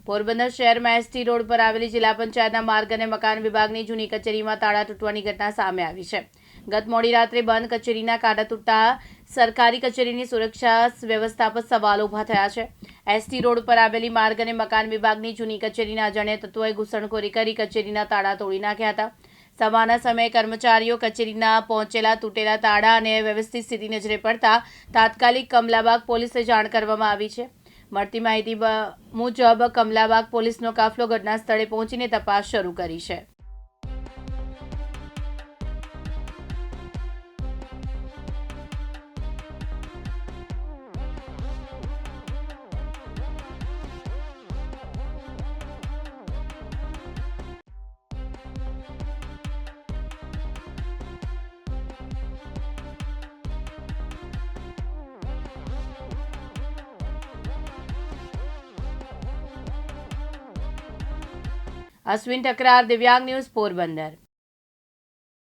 પોરબંદર શહેરમાં ST road પર આવેલી જિલ્લા પંચાયતના માર્ગ અને મકાન વિભાગની જૂની કચેરીમાં તાળા તૂટવાની ઘટના સામે આવી છે. ગત મોડી રાત્રે બંધ કચેરીના કાંટા તૂટતા સરકારી કચેરીની સુરક્ષા વ્યવસ્થા પર સવાલો ઊભા થયા છે. એસટી રોડ પર આવેલી માર્ગ અને મકાન વિભાગની જૂની કચેરીના અજાણ્યા તત્વોએ ઘૂસણખોરી કરી કચેરીના તાળા તોડી નાખ્યા હતા. સવારના સમયે કર્મચારીઓ કચેરીના પહોંચેલા તૂટેલા તાળા અને વ્યવસ્થિત સ્થિતિ નજરે પડતા તાત્કાલિક કમલાબાગ પોલીસને જાણ કરવામાં આવી છે. મળતી માહિતી મુજબ કમલાબાગ પોલીસનો કાફલો ઘટના સ્થળે પહોંચીને તપાસ શરૂ કરી છે. અશ્વિન ઠકરાર, દિવ્યાંગ ન્યૂઝ, પોરબંદર.